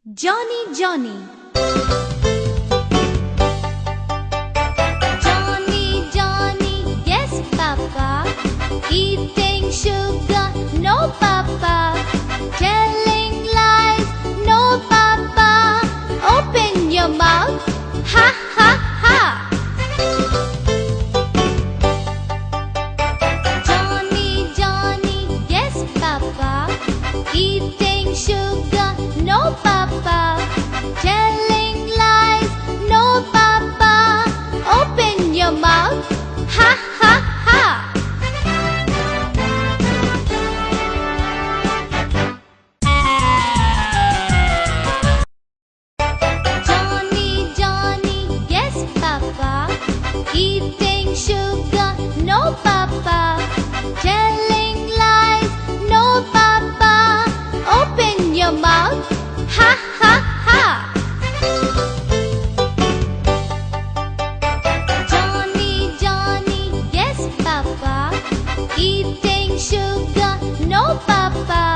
Johnny, Johnny. Johnny, Johnny, yes, Papa. Eating sugar, no, Papa. Telling lies, no, Papa. Open your mouth, ha, ha, ha. Johnny, Johnny, yes, Papa. Eating sugar, no, Papa. Telling lies, no, Papa. Open your mouth, ha, ha, ha. Johnny, Johnny, yes, Papa. Eating sugar, no, Papa. Telling lies, no, Papa. Open your mouth, ha, ha, ha. Johnny, Johnny, yes, Papa. Eating sugar, no, Papa.